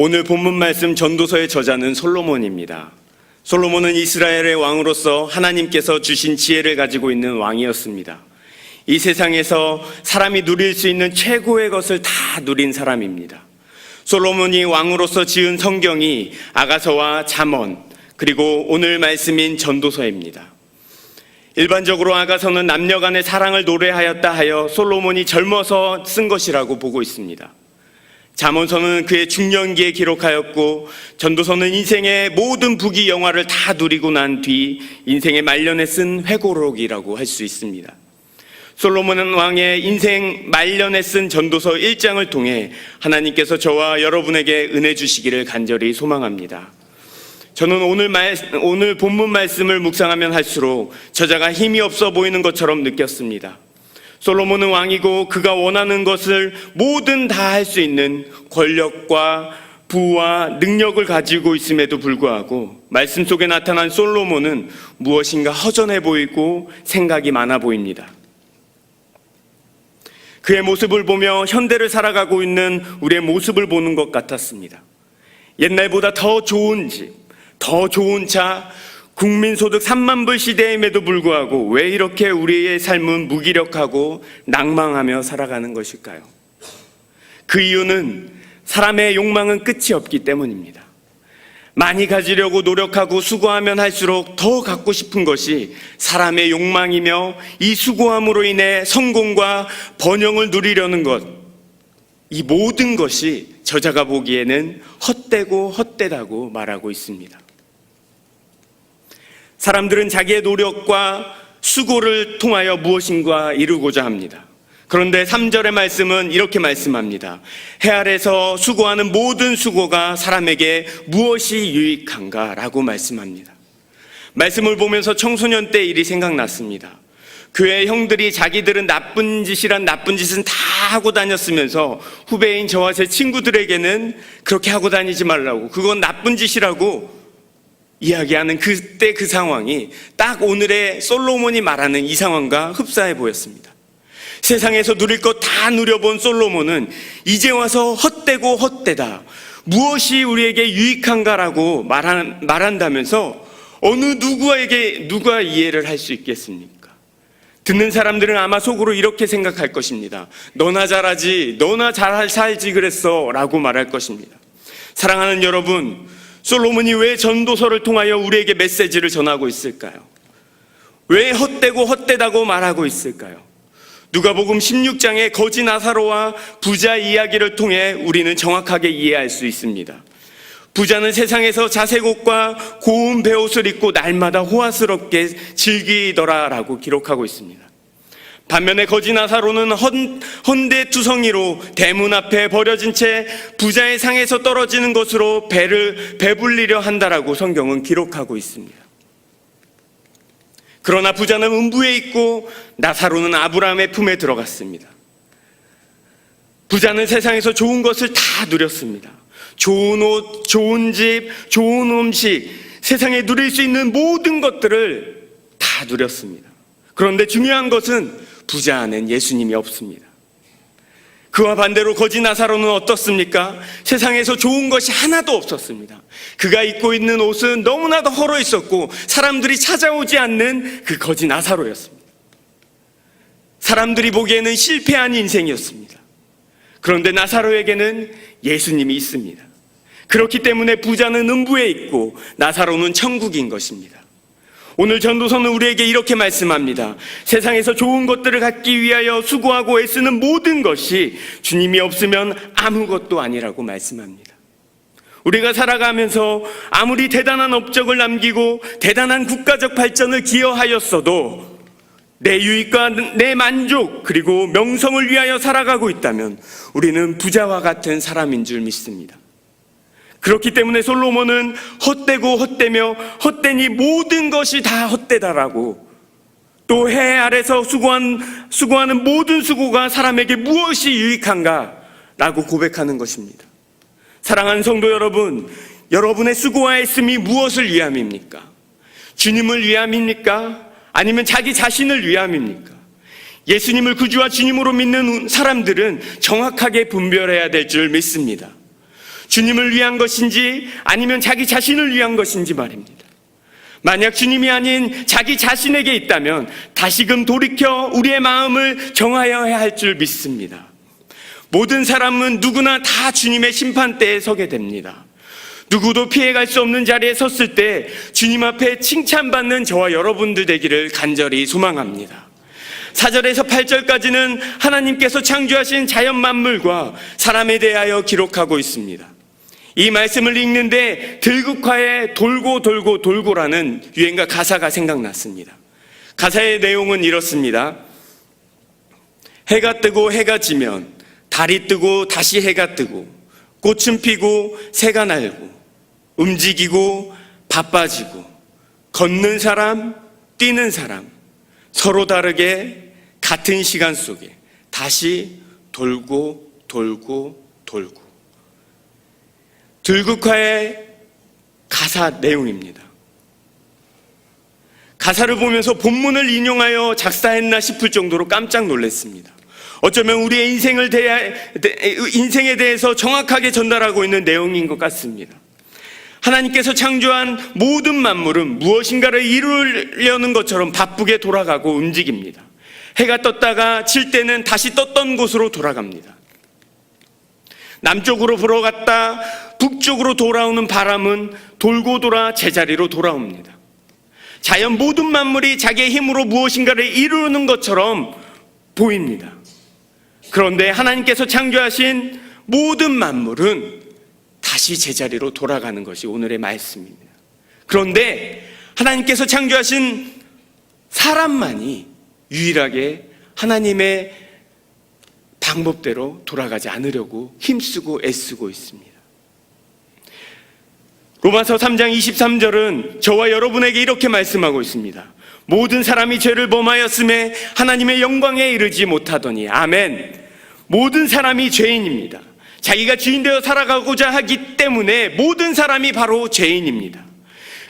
오늘 본문 말씀 전도서의 저자는 솔로몬입니다. 솔로몬은 이스라엘의 왕으로서 하나님께서 주신 지혜를 가지고 있는 왕이었습니다. 이 세상에서 사람이 누릴 수 있는 최고의 것을 다 누린 사람입니다. 솔로몬이 왕으로서 지은 성경이 아가서와 잠언, 그리고 오늘 말씀인 전도서입니다. 일반적으로 아가서는 남녀 간의 사랑을 노래하였다 하여 솔로몬이 젊어서 쓴 것이라고 보고 있습니다. 잠언서는 그의 중년기에 기록하였고, 전도서는 인생의 모든 부귀영화를 다 누리고 난 뒤 인생의 말년에 쓴 회고록이라고 할 수 있습니다. 솔로몬 왕의 인생 말년에 쓴 전도서 1장을 통해 하나님께서 저와 여러분에게 은혜 주시기를 간절히 소망합니다. 저는 오늘 본문 말씀을 묵상하면 할수록 저자가 힘이 없어 보이는 것처럼 느꼈습니다. 솔로몬은 왕이고 그가 원하는 것을 뭐든 다 할 수 있는 권력과 부와 능력을 가지고 있음에도 불구하고 말씀 속에 나타난 솔로몬은 무엇인가 허전해 보이고 생각이 많아 보입니다. 그의 모습을 보며 현대를 살아가고 있는 우리의 모습을 보는 것 같았습니다. 옛날보다 더 좋은 집, 더 좋은 차, 국민소득 3만 불 시대임에도 불구하고 왜 이렇게 우리의 삶은 무기력하고 낭망하며 살아가는 것일까요? 그 이유는 사람의 욕망은 끝이 없기 때문입니다. 많이 가지려고 노력하고 수고하면 할수록 더 갖고 싶은 것이 사람의 욕망이며, 이 수고함으로 인해 성공과 번영을 누리려는 것, 이 모든 것이 저자가 보기에는 헛되고 헛되다고 말하고 있습니다. 사람들은 자기의 노력과 수고를 통하여 무엇인가 이루고자 합니다. 그런데 3절의 말씀은 이렇게 말씀합니다. 해 아래서 수고하는 모든 수고가 사람에게 무엇이 유익한가? 라고 말씀합니다. 말씀을 보면서 청소년 때 일이 생각났습니다. 교회 형들이 자기들은 나쁜 짓이란 나쁜 짓은 다 하고 다녔으면서 후배인 저와 제 친구들에게는 그렇게 하고 다니지 말라고, 그건 나쁜 짓이라고 이야기하는 그때 그 상황이 딱 오늘의 솔로몬이 말하는 이 상황과 흡사해 보였습니다. 세상에서 누릴 것 다 누려본 솔로몬은 이제 와서 헛되고 헛되다, 무엇이 우리에게 유익한가라고 말한다면서 어느 누가 이해를 할 수 있겠습니까? 듣는 사람들은 아마 속으로 이렇게 생각할 것입니다. 너나 잘하지, 너나 잘 살지 그랬어 라고 말할 것입니다. 사랑하는 여러분, 솔로몬이 왜 전도서를 통하여 우리에게 메시지를 전하고 있을까요? 왜 헛되고 헛되다고 말하고 있을까요? 누가복음 16장의 거지 나사로와 부자 이야기를 통해 우리는 정확하게 이해할 수 있습니다. 부자는 세상에서 자색 옷과 고운 베옷을 입고 날마다 호화스럽게 즐기더라라고 기록하고 있습니다. 반면에 거지 나사로는 헌데투성이로 대문 앞에 버려진 채 부자의 상에서 떨어지는 것으로 배불리려 한다라고 성경은 기록하고 있습니다. 그러나 부자는 음부에 있고 나사로는 아브라함의 품에 들어갔습니다. 부자는 세상에서 좋은 것을 다 누렸습니다. 좋은 옷, 좋은 집, 좋은 음식, 세상에 누릴 수 있는 모든 것들을 다 누렸습니다. 그런데 중요한 것은 부자 안엔 예수님이 없습니다. 그와 반대로 거지 나사로는 어떻습니까? 세상에서 좋은 것이 하나도 없었습니다. 그가 입고 있는 옷은 너무나도 헐어 있었고 사람들이 찾아오지 않는 그 거지 나사로였습니다. 사람들이 보기에는 실패한 인생이었습니다. 그런데 나사로에게는 예수님이 있습니다. 그렇기 때문에 부자는 음부에 있고 나사로는 천국인 것입니다. 오늘 전도서는 우리에게 이렇게 말씀합니다. 세상에서 좋은 것들을 갖기 위하여 수고하고 애쓰는 모든 것이 주님이 없으면 아무것도 아니라고 말씀합니다. 우리가 살아가면서 아무리 대단한 업적을 남기고 대단한 국가적 발전을 기여하였어도 내 유익과 내 만족 그리고 명성을 위하여 살아가고 있다면 우리는 부자와 같은 사람인 줄 믿습니다. 그렇기 때문에 솔로몬은 헛되고 헛되며 헛되니 모든 것이 다 헛되다라고, 또 해 아래서 수고하는 모든 수고가 사람에게 무엇이 유익한가 라고 고백하는 것입니다. 사랑하는 성도 여러분, 여러분의 수고와 애씀이 무엇을 위함입니까? 주님을 위함입니까? 아니면 자기 자신을 위함입니까? 예수님을 구주와 주님으로 믿는 사람들은 정확하게 분별해야 될 줄 믿습니다. 주님을 위한 것인지 아니면 자기 자신을 위한 것인지 말입니다. 만약 주님이 아닌 자기 자신에게 있다면 다시금 돌이켜 우리의 마음을 정하여야 할 줄 믿습니다. 모든 사람은 누구나 다 주님의 심판대에 서게 됩니다. 누구도 피해갈 수 없는 자리에 섰을 때 주님 앞에 칭찬받는 저와 여러분들 되기를 간절히 소망합니다. 4절에서 8절까지는 하나님께서 창조하신 자연 만물과 사람에 대하여 기록하고 있습니다. 이 말씀을 읽는데 들국화에 돌고 돌고 돌고라는 유행가 가사가 생각났습니다. 가사의 내용은 이렇습니다. 해가 뜨고 해가 지면 달이 뜨고 다시 해가 뜨고 꽃은 피고 새가 날고 움직이고 바빠지고 걷는 사람 뛰는 사람 서로 다르게 같은 시간 속에 다시 돌고 돌고 돌고. 들국화의 가사 내용입니다. 가사를 보면서 본문을 인용하여 작사했나 싶을 정도로 깜짝 놀랐습니다. 어쩌면 우리의 인생에 대해서 정확하게 전달하고 있는 내용인 것 같습니다. 하나님께서 창조한 모든 만물은 무엇인가를 이루려는 것처럼 바쁘게 돌아가고 움직입니다. 해가 떴다가 질 때는 다시 떴던 곳으로 돌아갑니다. 남쪽으로 불어갔다 북쪽으로 돌아오는 바람은 돌고 돌아 제자리로 돌아옵니다. 자연 모든 만물이 자기의 힘으로 무엇인가를 이루는 것처럼 보입니다. 그런데 하나님께서 창조하신 모든 만물은 다시 제자리로 돌아가는 것이 오늘의 말씀입니다. 그런데 하나님께서 창조하신 사람만이 유일하게 하나님의 방법대로 돌아가지 않으려고 힘쓰고 애쓰고 있습니다. 로마서 3장 23절은 저와 여러분에게 이렇게 말씀하고 있습니다. 모든 사람이 죄를 범하였음에 하나님의 영광에 이르지 못하더니. 아멘. 모든 사람이 죄인입니다. 자기가 주인 되어 살아가고자 하기 때문에 모든 사람이 바로 죄인입니다.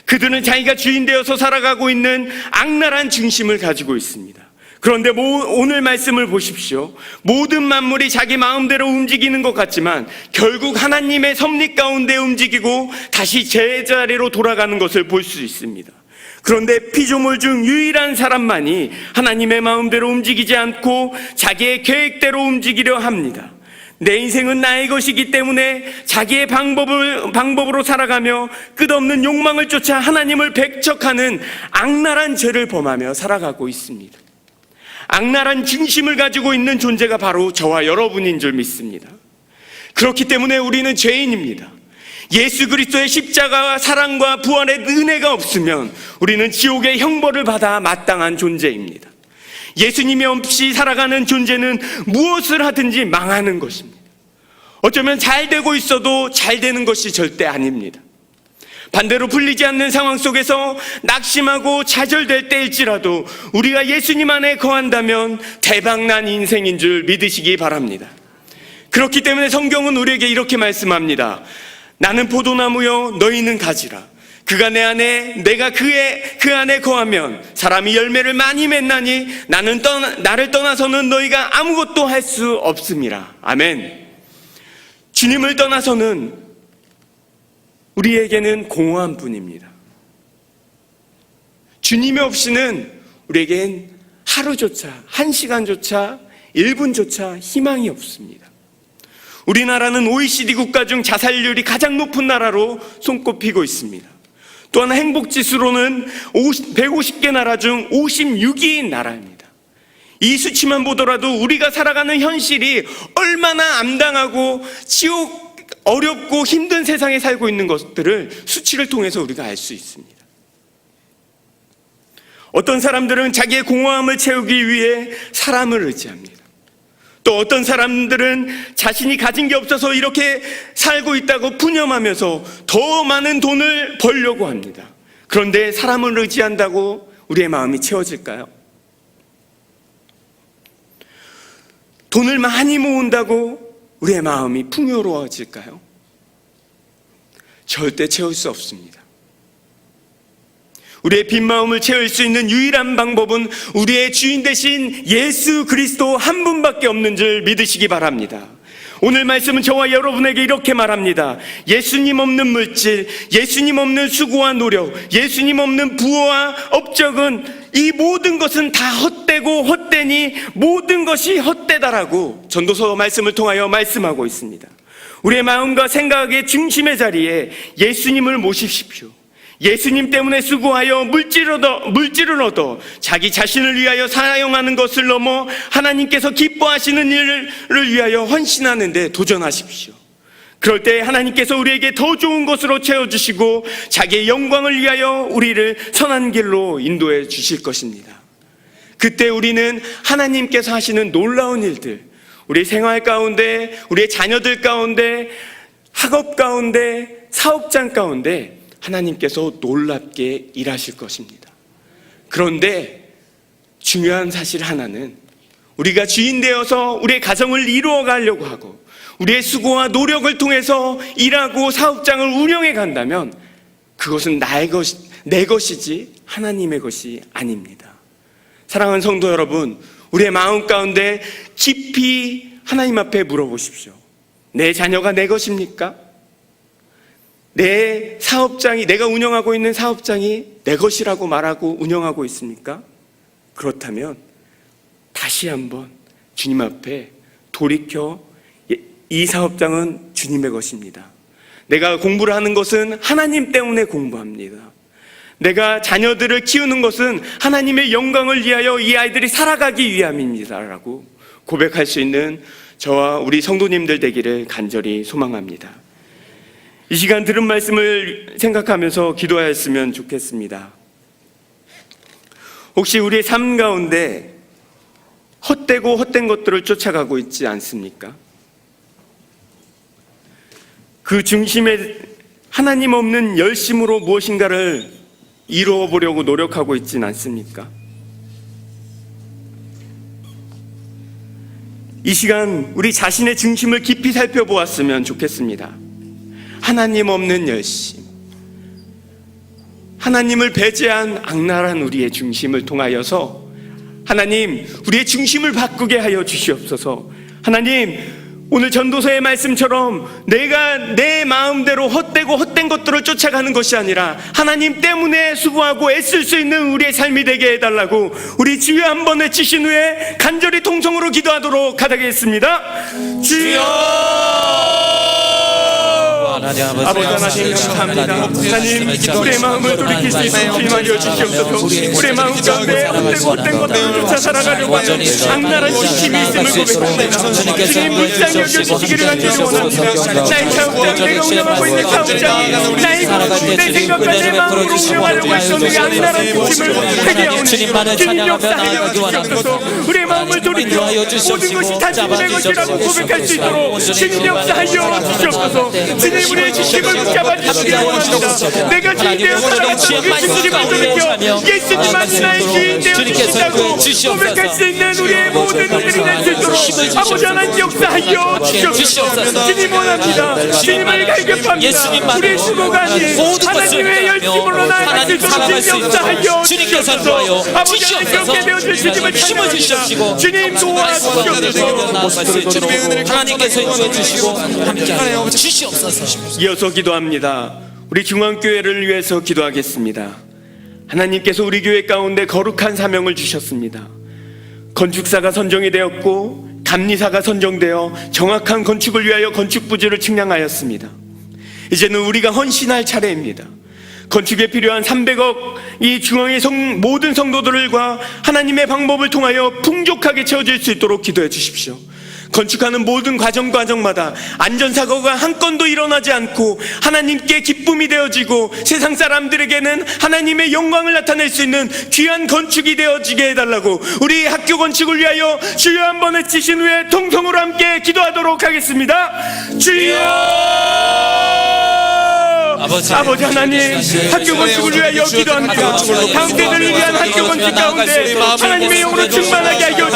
그들은 자기가 주인 되어서 살아가고 있는 악랄한 중심을 가지고 있습니다. 그런데 오늘 말씀을 보십시오. 모든 만물이 자기 마음대로 움직이는 것 같지만 결국 하나님의 섭리 가운데 움직이고 다시 제자리로 돌아가는 것을 볼 수 있습니다. 그런데 피조물 중 유일한 사람만이 하나님의 마음대로 움직이지 않고 자기의 계획대로 움직이려 합니다. 내 인생은 나의 것이기 때문에 자기의 방법으로 살아가며 끝없는 욕망을 쫓아 하나님을 배척하는 악랄한 죄를 범하며 살아가고 있습니다. 악랄한 중심을 가지고 있는 존재가 바로 저와 여러분인 줄 믿습니다. 그렇기 때문에 우리는 죄인입니다. 예수 그리스도의 십자가와 사랑과 부활의 은혜가 없으면 우리는 지옥의 형벌을 받아 마땅한 존재입니다. 예수님이 없이 살아가는 존재는 무엇을 하든지 망하는 것입니다. 어쩌면 잘 되고 있어도 잘 되는 것이 절대 아닙니다. 반대로 풀리지 않는 상황 속에서 낙심하고 좌절될 때일지라도 우리가 예수님 안에 거한다면 대박난 인생인 줄 믿으시기 바랍니다. 그렇기 때문에 성경은 우리에게 이렇게 말씀합니다. 나는 포도나무요 너희는 가지라. 그가 내 안에 내가 그 안에 거하면 사람이 열매를 많이 맺나니 나를 떠나서는 너희가 아무것도 할 수 없음이라. 아멘. 주님을 떠나서는 우리에게는 공허한 뿐입니다. 주님이 없이는 우리에겐 하루조차, 1시간조차, 1분조차 희망이 없습니다. 우리나라는 OECD 국가 중 자살률이 가장 높은 나라로 손꼽히고 있습니다. 또한 행복지수로는 150개 나라 중 56위인 나라입니다. 이 수치만 보더라도 우리가 살아가는 현실이 얼마나 암담하고 어렵고 힘든 세상에 살고 있는 것들을 수치를 통해서 우리가 알 수 있습니다. 어떤 사람들은 자기의 공허함을 채우기 위해 사람을 의지합니다. 또 어떤 사람들은 자신이 가진 게 없어서 이렇게 살고 있다고 푸념하면서 더 많은 돈을 벌려고 합니다. 그런데 사람을 의지한다고 우리의 마음이 채워질까요? 돈을 많이 모은다고 우리의 마음이 풍요로워질까요? 절대 채울 수 없습니다. 우리의 빈 마음을 채울 수 있는 유일한 방법은 우리의 주인 되신 예수 그리스도 한 분밖에 없는 줄 믿으시기 바랍니다. 오늘 말씀은 저와 여러분에게 이렇게 말합니다. 예수님 없는 물질, 예수님 없는 수고와 노력, 예수님 없는 부와 업적은 이 모든 것은 다 헛되고 헛되니 모든 것이 헛되다라고 전도서 말씀을 통하여 말씀하고 있습니다. 우리의 마음과 생각의 중심의 자리에 예수님을 모십시오. 예수님 때문에 수고하여 물질을 얻어 자기 자신을 위하여 사용하는 것을 넘어 하나님께서 기뻐하시는 일을 위하여 헌신하는 데 도전하십시오. 그럴 때 하나님께서 우리에게 더 좋은 것으로 채워주시고 자기의 영광을 위하여 우리를 선한 길로 인도해 주실 것입니다. 그때 우리는 하나님께서 하시는 놀라운 일들, 우리 생활 가운데, 우리의 자녀들 가운데, 학업 가운데, 사업장 가운데 하나님께서 놀랍게 일하실 것입니다. 그런데 중요한 사실 하나는 우리가 주인 되어서 우리의 가정을 이루어 가려고 하고 우리의 수고와 노력을 통해서 일하고 사업장을 운영해 간다면 그것은 내 것이지 하나님의 것이 아닙니다. 사랑하는 성도 여러분, 우리의 마음 가운데 깊이 하나님 앞에 물어보십시오. 내 자녀가 내 것입니까? 내 사업장이, 내가 운영하고 있는 사업장이 내 것이라고 말하고 운영하고 있습니까? 그렇다면 다시 한번 주님 앞에 돌이켜 이 사업장은 주님의 것입니다. 내가 공부를 하는 것은 하나님 때문에 공부합니다. 내가 자녀들을 키우는 것은 하나님의 영광을 위하여 이 아이들이 살아가기 위함입니다라고 고백할 수 있는 저와 우리 성도님들 되기를 간절히 소망합니다. 이 시간 들은 말씀을 생각하면서 기도하였으면 좋겠습니다. 혹시 우리의 삶 가운데 헛되고 헛된 것들을 쫓아가고 있지 않습니까? 그 중심에 하나님 없는 열심으로 무엇인가를 이루어 보려고 노력하고 있진 않습니까? 이 시간 우리 자신의 중심을 깊이 살펴보았으면 좋겠습니다. 하나님 없는 열심, 하나님을 배제한 악랄한 우리의 중심을 통하여서 하나님, 우리의 중심을 바꾸게 하여 주시옵소서. 하나님, 오늘 전도서의 말씀처럼 내가 내 마음대로 헛되고 헛된 것들을 쫓아가는 것이 아니라 하나님 때문에 수고하고 애쓸 수 있는 우리의 삶이 되게 해달라고 우리 주여 한번 외치신 후에 간절히 통성으로 기도하도록 하겠습니다. 주여! 아버지 하나님 감사합니다. 하나님, 우리의 마음을 돌이킬 수 있는 주님하여 주시옵소서. 우리의 마음 가운데 헛된 것들을 쫓아 살아가려고 하는 악랄한 중심이 있음을 고백합니다. 주님 불쌍히 여겨주시기를 간절히 원합니다. 나의 사업장, 내가 운영하고 있는 사업장이 나의 것, 내 생각과 내 마음으로 운영하려고 했던 그 악랄한 중심을 회개하오니 주님 역사하여 주시옵소서. 우리의 마음을 돌이켜 모든 것이 다 주님의 것이라고 고백할 수 있도록 주님 역사하여 주시옵소서. 주님, 우리의 중심을 붙잡아 주시기를 원합니다. 내가 주인 되어 살아갔던 그 중심을 돌이켜 예수님만이 나의 주인 되어 주신다고 고백할 수 있는 우리의 모든 일들이 될 수 있도록 아버지 하나님 역사하여 주시옵소서. 주님 원합니다. 주님을 갈급합니다. 우리의 수고가 아닌 하나님의 열심으로 나아갈 수 있도록 주님 역사하여 주시옵소서. 아버지 하나님 그렇게 되어줄 주님을 찬양합니다. 주님 도와주시옵소서. 하나님께서 인도해 주시고 함께하여 주시옵소서. 이어서 기도합니다. 우리 중앙교회를 위해서 기도하겠습니다. 하나님께서 우리 교회 가운데 거룩한 사명을 주셨습니다. 건축사가 선정이 되었고 감리사가 선정되어 정확한 건축을 위하여 건축부지를 측량하였습니다. 이제는 우리가 헌신할 차례입니다. 건축에 필요한 300억 이 중앙의 모든 성도들과 하나님의 방법을 통하여 풍족하게 채워질 수 있도록 기도해 주십시오. 건축하는 모든 과정마다 안전사고가 한 건도 일어나지 않고 하나님께 기쁨이 되어지고 세상 사람들에게는 하나님의 영광을 나타낼 수 있는 귀한 건축이 되어지게 해달라고 우리 학교 건축을 위하여 주여 한번 외치신 후에 통성으로 함께 기도하도록 하겠습니다. 주여! 아버지 하나님, 학교 건축을 위하여 기도합니다. 다음 세대를 위한 학교 건축 가운데 하나님의 영으로 충만하게 하여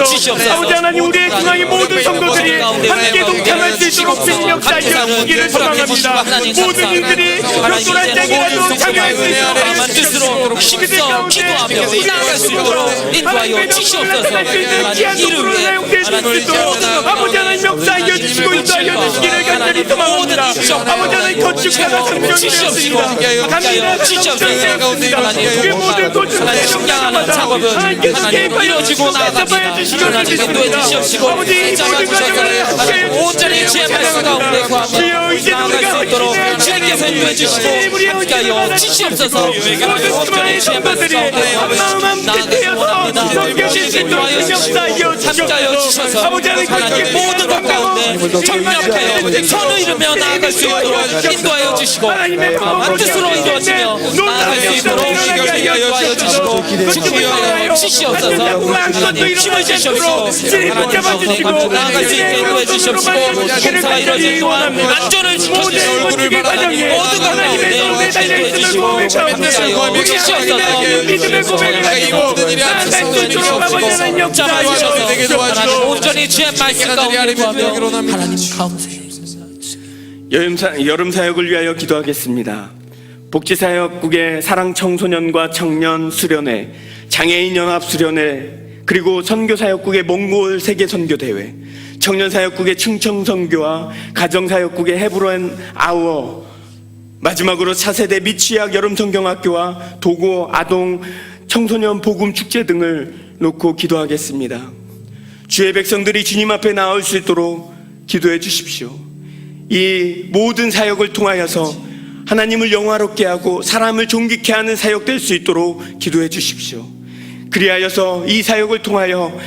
주시옵소서. 아버지 하나님, 우리의 중앙의 모든 성도들이 함께 동참할 수 있도록 복된 역사 이어지기를 소망합니다. 모든 이들이 벽돌한 장이라도 참여할 수 있도록 뜻으로 힘써 기도하며 나아갈 수 있도록 인도하여 주시옵소서. 하나님 이를 위해 하나님 아버지 하나님 역사 이어주시고 인도하여 주시기를 간절히 소망합니다. 아버지 하나님 건축가가 성전되었습니다. 감리가 성전되었습니다. 그 모든 건축가의 신경하는 작업은 하나님 이루어지고 나아갑니다. 하나님 인도해 주시옵시고 아버지 하나님 온전히 주의 말씀 가운데 구하며 나아갈 수 있도록 주님께서 인도해 주시고 함께하여 주시옵소서. 온전히 주의 말씀 가운데 구하며 나아가기 원합니다. 주님께서 인도하여 주시고 함께하여 주셔서 하나님 모든 것 가운데 정명하여 선을 이루며 나아갈 수 있도록 인도하여 주시고 마음한 뜻으로 이루어지며 나아갈 수 있도록 인도하여 주시고 주여 주시옵소서. 하나님 힘을 주시옵시고 하나님 나아갈 수 있게 인도해 주시옵시고 공사가 이루어질 동안 안전을 지켜주시고 모든 것 가운데 인도해 주시고 함께하여 주시옵소서. 이 모든 일이 인도해 주시옵시고 잡아주셔서 하나님 온전히 주의 말씀 가운데 구하며 하나님 가운데 여름 사역을 위하여 기도하겠습니다. 복지사역국의 사랑 청소년과 청년 수련회, 장애인 연합 수련회, 그리고 선교사역국의 몽골 세계 선교대회, 청년사역국의 충청 선교와 가정사역국의 헤브론 아우어, 마지막으로 차세대 미취학 여름 성경학교와 도고 아동 청소년 복음 축제 등을 놓고 기도하겠습니다. 주의 백성들이 주님 앞에 나올 수 있도록 기도해 주십시오. 이 모든 사역을 통하여서 하나님을 영화롭게 하고 사람을 존귀케 하는 사역 될 수 있도록 기도해 주십시오. 그리하여서 이 사역을 통하여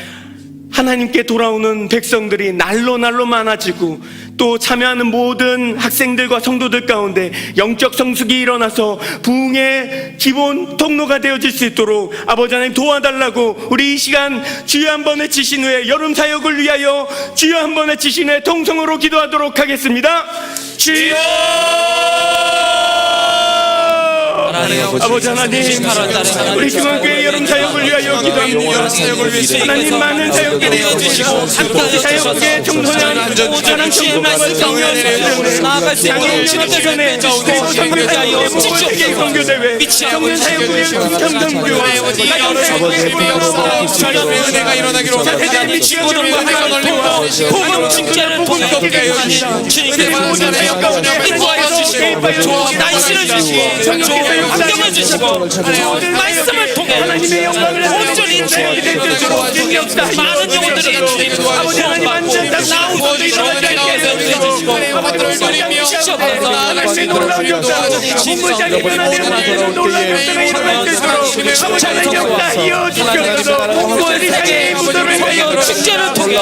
하나님께 돌아오는 백성들이 날로 많아지고 또 참여하는 모든 학생들과 성도들 가운데 영적 성숙이 일어나서 부흥의 기본 통로가 되어질 수 있도록 아버지 하나님 도와달라고 우리 이 시간 주여 한번 외치신 후에 여름 사역을 위하여 주여 한번 외치신 후에 통성으로 기도하도록 하겠습니다. 주여! 아버지 하나님, 우리 중앙교회 여름 사역을 위하여 기도합니다. 하나님 많은 사역들이 함께 사역국의 청소년, 사랑 청소년과 청년, 나아갈 수 있도록 주님께서 인도해 주시고 함께하여 주시옵소서. 선교대회, 청년 사역국의 청정교, 은혜가 일어나기로 자세대 미치고 복음 축제를 통해 주님께서 모든 사역 가운데 인도하여 주시고 날씨를 주시고 좋은 환경을 주시고 말씀을 통해 하나님의 영광을 온전히 많은 영혼들이 아버지 하나님 완전 나오고 일어나게 해주시고 주시옵소서. 하나님의 놀라운 역사 공무장이 일어나며 놀라운 역사가 일어날 수 있도록 하나님의 역사 이어주시옵소서. 공무원이 장애의 무덤을 가여 축제를 통해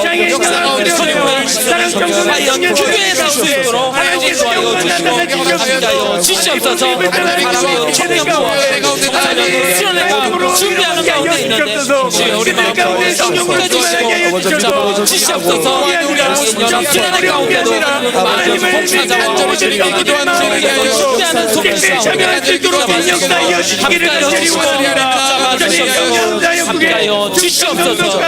사랑 청소년 교회에 나올 수 있도록 인도하여 주시고 함께하여 주시옵소서. 하나님의 청년부와 자녀들 수련회가 준비하는 가운데 있는데 주여 우리 마음 가운데 성령을 주시고 잡아주시옵소서. 연합 수련회 가운데도 많은 봉사자와 준비하는 속에서 참여할 수 있도록 역사 이어주시기를 간절히 원합니다. 함께하여 주시옵소서.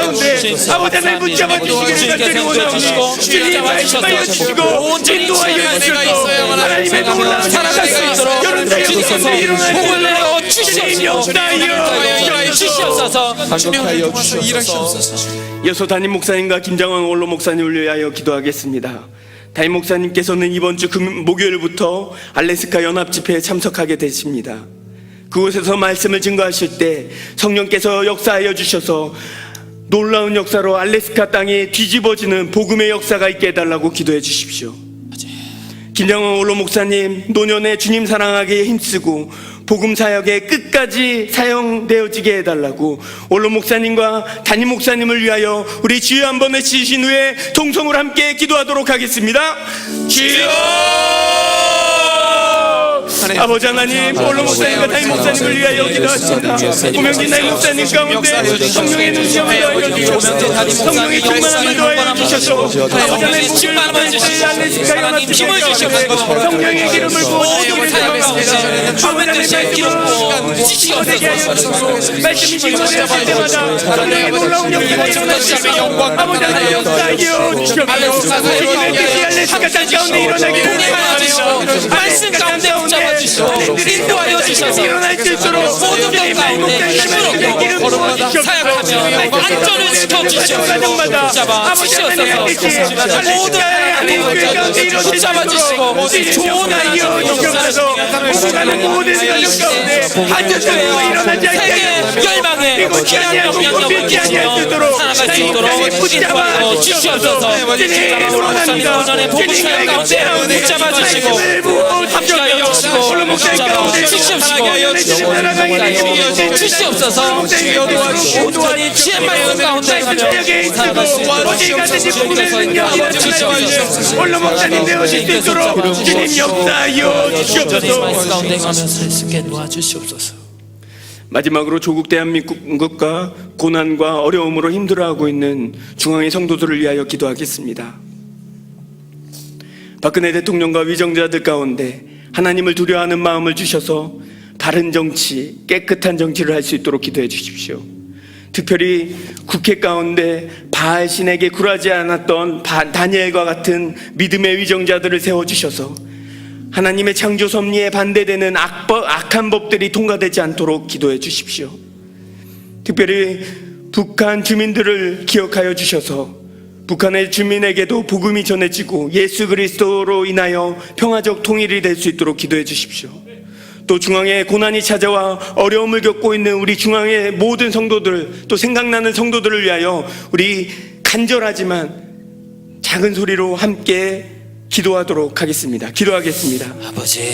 아버지 하나님 붙잡아 주시기를 간절히 원합니다. 주님 말씀하여 주시고 인도하여 주시고 하나님의 놀라운 살아갈 수 있도록 주님께서 복을 내어 주시옵소서. 여소 담임 목사님과 김장원 원로 목사님을 위하여 기도하겠습니다. 담임 목사님께서는 이번 주 목요일부터 알래스카 연합 집회에 참석하게 되십니다. 그곳에서 말씀을 증거하실 때 성령께서 역사하여 주셔서 놀라운 역사로 알래스카 땅이 뒤집어지는 복음의 역사가 있게 해달라고 기도해 주십시오. 김장원 원로 목사님, 노년에 주님 사랑하기에 힘쓰고 복음 사역에 끝까지 사용되어지게 해달라고 원로 목사님과 담임 목사님을 위하여 우리 주여 한번 외치신 후에 통성으로 함께 기도하도록 하겠습니다. 주여! 아버지 하나님, 홀로 목사님과 담임 목사님을 위하여 기도하십니다. 고명진 담임 목사님 가운데 성령의 능력을 더하여 주셔서 성령의 충만함을 더하여 주셔서 아버지 하나님 충만함을 주시고 하나님 힘을 주셔서 성령의 기름을 부어주시기를 사용하시고 주변의 기름 부어 지시옵소서. 말씀이 증거되었을 때마다 성령의 놀라운 역사가 일어나시고 아버지 하나님 역사하여 주시옵소서. 기도의 뜻이 알레스가 땅 가운데 일어나기를 주시고 말씀 가운데 붙잡아 주시고 인도하여 주셔서 일어날 수 있도록 모든 것 가운데 힘으로 사역하며 안전을 지켜주시옵소서. 붙잡아 주시옵소서. 모든 하나님 붙잡아 주시고 좋은 하나님 역사하시고 모든 가족 가운데 안전하고 일어나지 않게 열방에 귀한 영향력을 끼치며 살아갈 수 있도록 붙잡아 주시옵소서. 목사님 오전에 복음사역 가운데 붙잡아 주시고 함께하여 주시고 붙잡아 주시옵시고 주시옵소서. 온전히 지혜 말씀 가운데 가며 살아갈 수 있도록 주시옵소서. 홀로 목사님 되어질 수 있도록 주님 역사하여 주시옵소서. 말씀 가운데 가며 살 수 있게 도와주시옵소서. 마지막으로 조국 대한민국과 고난과 어려움으로 힘들어하고 있는 중앙의 성도들을 위하여 기도하겠습니다. 박근혜 대통령과 위정자들 가운데 하나님을 두려워하는 마음을 주셔서 바른 정치, 깨끗한 정치를 할 수 있도록 기도해 주십시오. 특별히 국회 가운데 바알 신에게 굴하지 않았던 다니엘과 같은 믿음의 위정자들을 세워주셔서 하나님의 창조 섭리에 반대되는 악한 법들이 통과되지 않도록 기도해 주십시오. 특별히 북한 주민들을 기억하여 주셔서 북한의 주민에게도 복음이 전해지고 예수 그리스도로 인하여 평화적 통일이 될 수 있도록 기도해 주십시오. 또 중앙에 고난이 찾아와 어려움을 겪고 있는 우리 중앙의 모든 성도들, 또 생각나는 성도들을 위하여 우리 간절하지만 작은 소리로 함께 기도하도록 하겠습니다. 기도하겠습니다.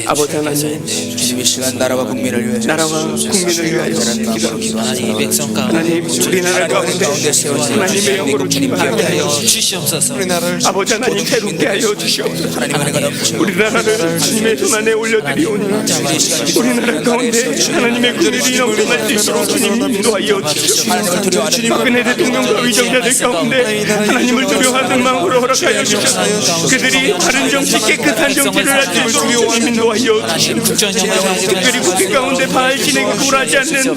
아버지 하나님, 주님 이 시간 나라와 국민을 위하여 나라와 국민을 위하여 기도합니다. 하나님 백성 가운데 하나님, 우리나라 가운데 하나님의 영으로 함께하여 주님하여 주시옵소서. 아버지 하나님 새롭게 하여 주시옵소서. 하나님 은혜가 넘치고 우리나라를 주님의 손 안에 올려드리오니 우리나라 가운데 하나님의 군일이 넘쳐날 수 있도록 주님 인도하여 주시옵소서. 박근혜 대통령과 위정자들 가운데 하나님을 두려워하는 마음으로 허락하여 주셔서 그들이 바른 정치, 깨끗한 정치를 할 수 있도록 주님 인도하여 주시옵소서. 특별히 국회 가운데 바알 신에게 굴하지 않는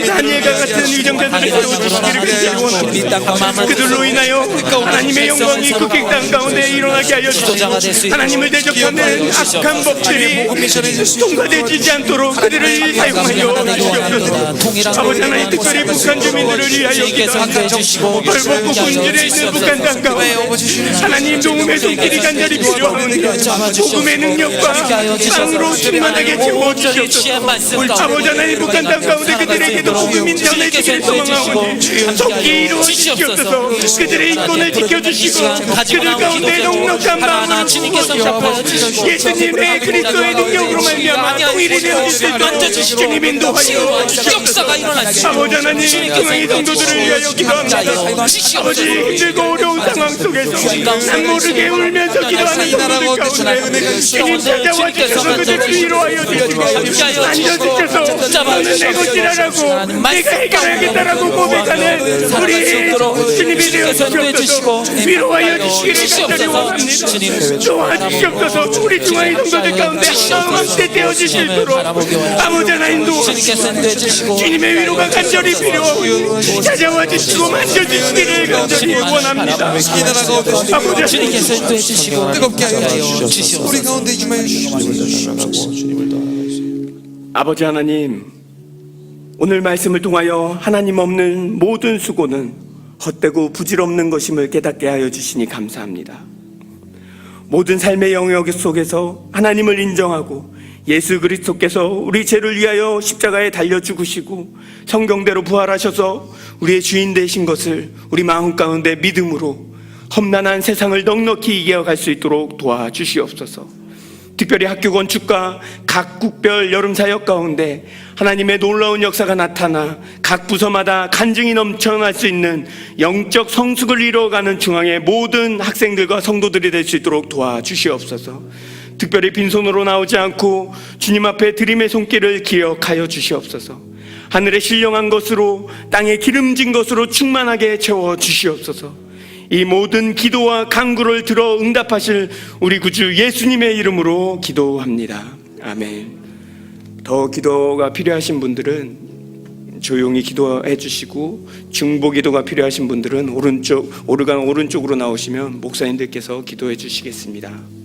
다니엘과 같은 위정자들을 세워주시기를 간절히 원합니다. 그들로 인하여 하나님의 영광이 국회 땅 가운데 일어나게 하여 주시고 하나님을 대적하는 악한 법들이 통과되지 않도록 그들을 사용하여 주시옵소서. 아버지 하나님, 특별히 북한 주민들을 위하여 기도합니다. 벌복고 군주에 있는 북한 땅 가운데 하나님 도움의 손길이 간절히 필요합니다. 복음의 능력과 땅으로 충만하게 채워주시옵소서. 아버지 하나님, 북한 땅 가운데 그들에게도 복음이 전해지기를 소망하오니 속히 이루어주시옵소서. 그들의 인권을 지켜주시고 그들 가운데 넉넉한 마음을 부어주시고 예수님의 그리스도의 능력으로 말미암아 통일이 되어질 수 있도록 주님 인도하여 주시옵소서. 아버지 하나님, 중앙의 성도들을 위하여 기도합니다. 아버지, 힘들고 어려운 상황 속에서 남 모르게 울면서 기도하는 성도들 가운데 주님 찾아와 주셔서 그들을 위로하여 주시고 앉아주셔서 너는 내 것이라라고 내가 해결하겠다라고 고백하는 우리 주님이 되어주시옵소서. 위로하여 주시기를 간절히 원합니다. 도와주시옵소서. 우리 중앙의 성도들 가운데 마음 함께 되어주실 수 있도록 아버지 하나님 도와주시고 주님의 위로가 간절히 필요하고 찾아와 주시고 만져주시기를 간절히 원합니다. 아버지 하나님, 뜨겁게 하여 주시옵소서. 우리 가운데 임하여 주시옵소서. 아버지 하나님, 오늘 말씀을 통하여 하나님 없는 모든 수고는 헛되고 부질없는 것임을 깨닫게 하여 주시니 감사합니다. 모든 삶의 영역 속에서 하나님을 인정하고 예수 그리스도께서 우리 죄를 위하여 십자가에 달려 죽으시고 성경대로 부활하셔서 우리의 주인 되신 것을 우리 마음 가운데 믿음으로 험난한 세상을 넉넉히 이겨갈 수 있도록 도와주시옵소서. 특별히 학교 건축과 각 국별 여름 사역 가운데 하나님의 놀라운 역사가 나타나 각 부서마다 간증이 넘쳐날 수 있는 영적 성숙을 이루어가는 중앙의 모든 학생들과 성도들이 될 수 있도록 도와주시옵소서. 특별히 빈손으로 나오지 않고 주님 앞에 드림의 손길을 기억하여 주시옵소서. 하늘의 신령한 것으로 땅에 기름진 것으로 충만하게 채워 주시옵소서. 이 모든 기도와 간구를 들어 응답하실 우리 구주 예수님의 이름으로 기도합니다. 아멘. 더 기도가 필요하신 분들은 조용히 기도해 주시고, 중보 기도가 필요하신 분들은 오른쪽 오르간 오른쪽으로 나오시면 목사님들께서 기도해 주시겠습니다.